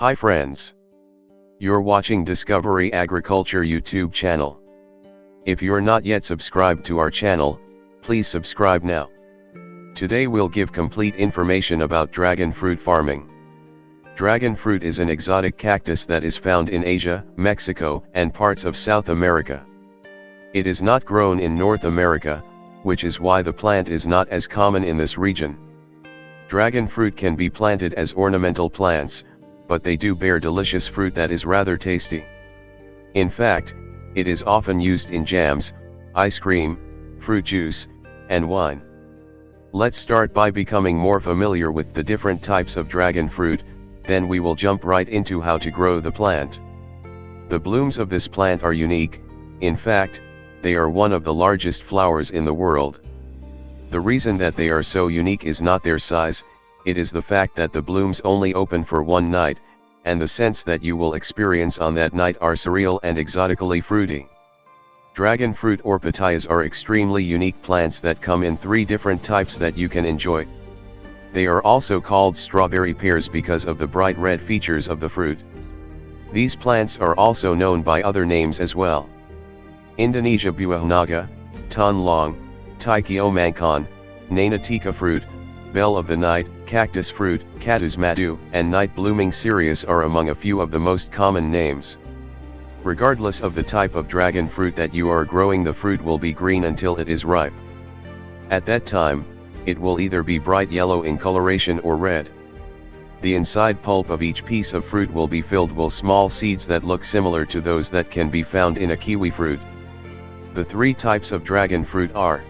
Hi friends. You're watching Discovery Agriculture YouTube channel. If you're not yet subscribed to our channel, please subscribe now. Today we'll give complete information about dragon fruit farming. Dragon fruit is an exotic cactus that is found in Asia, Mexico, and parts of South America. It is not grown in North America, which is why the plant is not as common in this region. Dragon fruit can be planted as ornamental plants, but they do bear delicious fruit that is rather tasty. In fact, it is often used in jams, ice cream, fruit juice, and wine. Let's start by becoming more familiar with the different types of dragon fruit, then we will jump right into how to grow the plant. The blooms of this plant are unique. In fact, they are one of the largest flowers in the world. The reason that they are so unique is not their size, it is the fact that the blooms only open for one night, and the scents that you will experience on that night are surreal and exotically fruity. Dragon fruit or pitayas are extremely unique plants that come in 3 different types that you can enjoy. They are also called strawberry pears because of the bright red features of the fruit. These plants are also known by other names as well. Indonesia buah naga, tan long, taikio mangkon, nanatika fruit, bell of the night, cactus fruit, catus madu, and night blooming cereus are among a few of the most common names. Regardless of the type of dragon fruit that you are growing, the fruit will be green until it is ripe. At that time, it will either be bright yellow in coloration or red. The inside pulp of each piece of fruit will be filled with small seeds that look similar to those that can be found in a kiwi fruit. The 3 types of dragon fruit are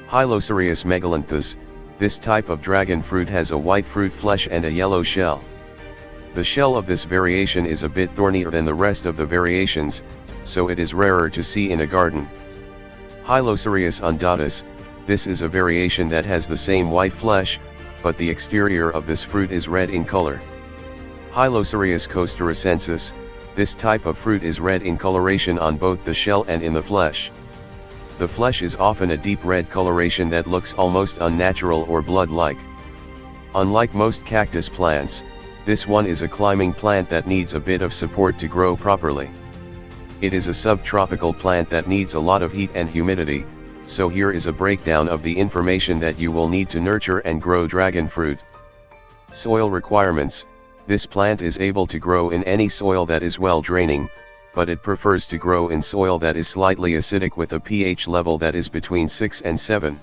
Hylocereus megalanthus. This type of dragon fruit has a white fruit flesh and a yellow shell. The shell of this variation is a bit thornier than the rest of the variations, so it is rarer to see in a garden. Hylocereus undatus. This is a variation that has the same white flesh, but the exterior of this fruit is red in color. Hylocereus costarricensis. This type of fruit is red in coloration on both the shell and in the flesh. The flesh is often a deep red coloration that looks almost unnatural or blood-like. Unlike most cactus plants, this one is a climbing plant that needs a bit of support to grow properly. It is a subtropical plant that needs a lot of heat and humidity, so here is a breakdown of the information that you will need to nurture and grow dragon fruit. Soil requirements. This plant is able to grow in any soil that is well draining, but it prefers to grow in soil that is slightly acidic with a pH level that is between 6 and 7.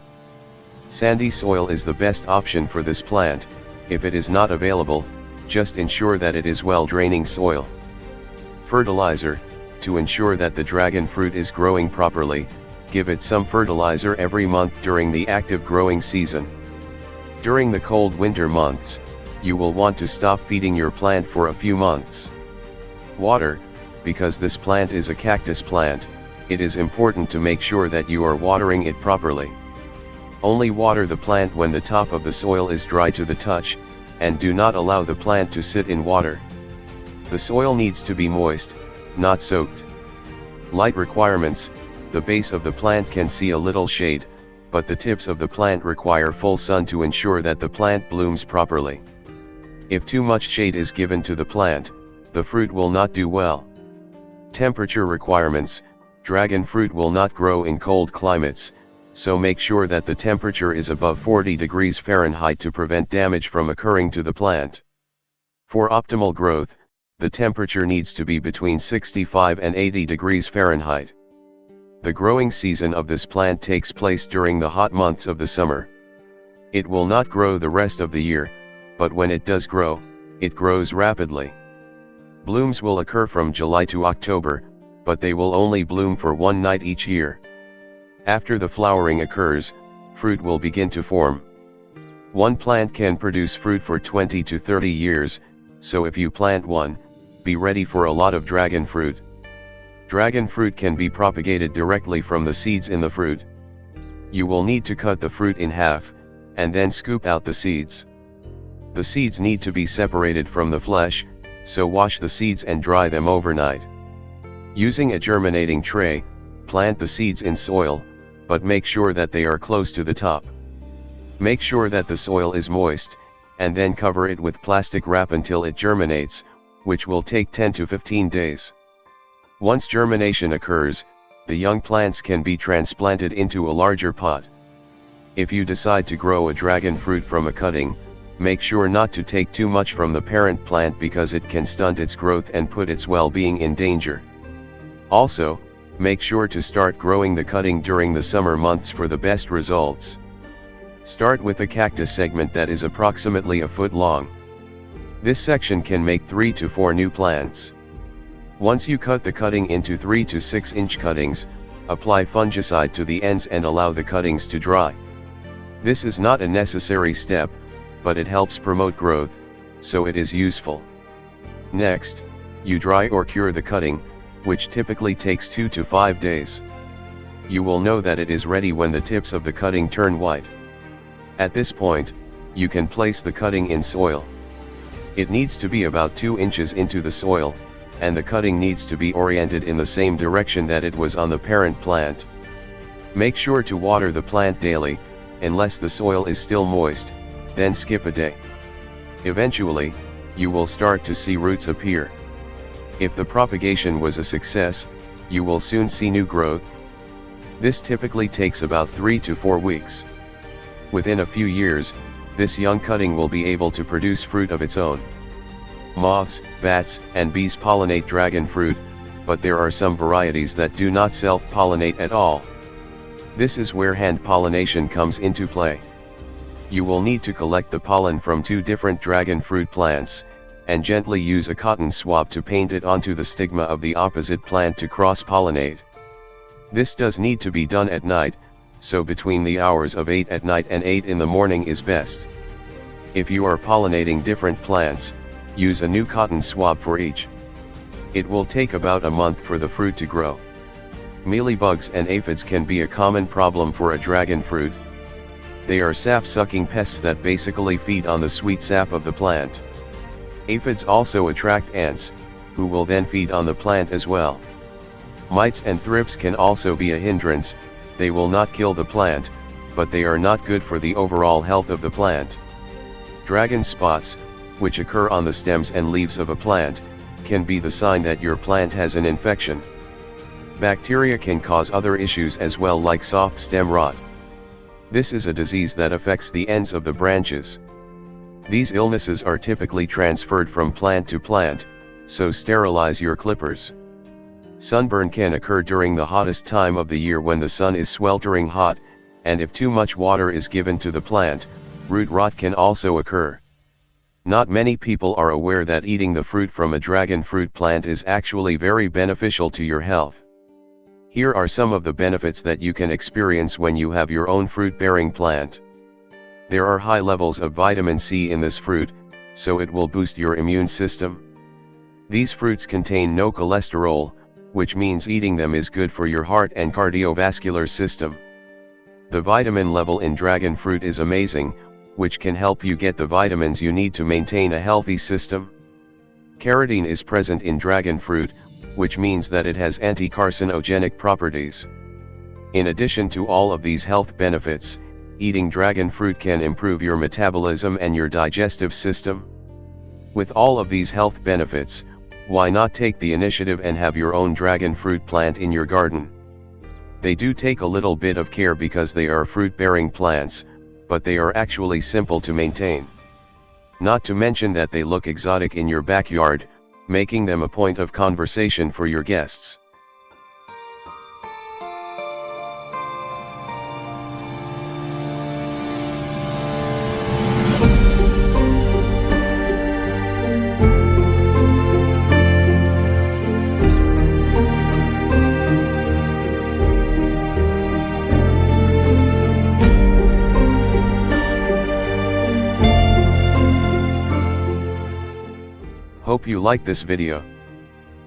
Sandy soil is the best option for this plant. If it is not available, just ensure that it is well draining soil. Fertilizer. To ensure that the dragon fruit is growing properly, give it some fertilizer every month during the active growing season. During the cold winter months, you will want to stop feeding your plant for a few months. Water. Because this plant is a cactus plant, it is important to make sure that you are watering it properly. Only water the plant when the top of the soil is dry to the touch, and do not allow the plant to sit in water. The soil needs to be moist, not soaked. Light requirements. The base of the plant can see a little shade, but the tips of the plant require full sun to ensure that the plant blooms properly. If too much shade is given to the plant, the fruit will not do well. Temperature requirements. Dragon fruit will not grow in cold climates, so make sure that the temperature is above 40 degrees Fahrenheit to prevent damage from occurring to the plant. For optimal growth, the temperature needs to be between 65 and 80 degrees Fahrenheit. The growing season of this plant takes place during the hot months of the summer. It will not grow the rest of the year, but when it does grow, it grows rapidly. Blooms will occur from July to October, but they will only bloom for one night each year. After the flowering occurs, fruit will begin to form. One plant can produce fruit for 20 to 30 years, so if you plant one, be ready for a lot of dragon fruit. Dragon fruit can be propagated directly from the seeds in the fruit. You will need to cut the fruit in half, and then scoop out the seeds. The seeds need to be separated from the flesh, so wash the seeds and dry them overnight. Using a germinating tray, plant the seeds in soil, but make sure that they are close to the top. Make sure that the soil is moist, and then cover it with plastic wrap until it germinates, which will take 10 to 15 days. Once germination occurs, the young plants can be transplanted into a larger pot. If you decide to grow a dragon fruit from a cutting, make sure not to take too much from the parent plant because it can stunt its growth and put its well-being in danger. Also, make sure to start growing the cutting during the summer months for the best results. Start with a cactus segment that is approximately a foot long. This section can make 3 to 4 new plants. Once you cut the cutting into 3 to 6 inch cuttings, apply fungicide to the ends and allow the cuttings to dry. This is not a necessary step, but it helps promote growth, so it is useful. Next, you dry or cure the cutting, which typically takes 2 to 5 days. You will know that it is ready when the tips of the cutting turn white. At this point, you can place the cutting in soil. It needs to be about 2 inches into the soil, and the cutting needs to be oriented in the same direction that it was on the parent plant. Make sure to water the plant daily, unless the soil is still moist, then skip a day. Eventually, you will start to see roots appear. If the propagation was a success, you will soon see new growth. This typically takes about 3 to 4 weeks. Within a few years, this young cutting will be able to produce fruit of its own. Moths, bats, and bees pollinate dragon fruit, but there are some varieties that do not self-pollinate at all. This is where hand pollination comes into play. You will need to collect the pollen from 2 different dragon fruit plants, and gently use a cotton swab to paint it onto the stigma of the opposite plant to cross-pollinate. This does need to be done at night, so between the hours of 8 at night and 8 in the morning is best. If you are pollinating different plants, use a new cotton swab for each. It will take about a month for the fruit to grow. Mealybugs and aphids can be a common problem for a dragon fruit. They are sap-sucking pests that basically feed on the sweet sap of the plant. Aphids also attract ants, who will then feed on the plant as well. Mites and thrips can also be a hindrance. They will not kill the plant, but they are not good for the overall health of the plant. Dragon spots, which occur on the stems and leaves of a plant, can be the sign that your plant has an infection. Bacteria can cause other issues as well, like soft stem rot. This is a disease that affects the ends of the branches. These illnesses are typically transferred from plant to plant, so sterilize your clippers. Sunburn can occur during the hottest time of the year when the sun is sweltering hot, and if too much water is given to the plant, root rot can also occur. Not many people are aware that eating the fruit from a dragon fruit plant is actually very beneficial to your health. Here are some of the benefits that you can experience when you have your own fruit-bearing plant. There are high levels of vitamin C in this fruit, so it will boost your immune system. These fruits contain no cholesterol, which means eating them is good for your heart and cardiovascular system. The vitamin level in dragon fruit is amazing, which can help you get the vitamins you need to maintain a healthy system. Carotene is present in dragon fruit, which means that it has anti-carcinogenic properties. In addition to all of these health benefits, eating dragon fruit can improve your metabolism and your digestive system. With all of these health benefits, why not take the initiative and have your own dragon fruit plant in your garden? They do take a little bit of care because they are fruit-bearing plants, but they are actually simple to maintain. Not to mention that they look exotic in your backyard, making them a point of conversation for your guests. Hope you like this video.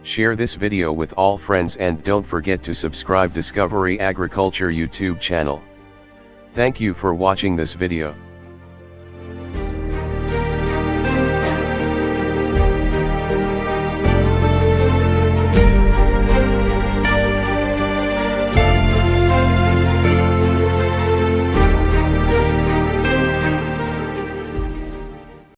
Share this video with all friends and don't forget to subscribe Discovery Agriculture YouTube channel. Thank you for watching this video.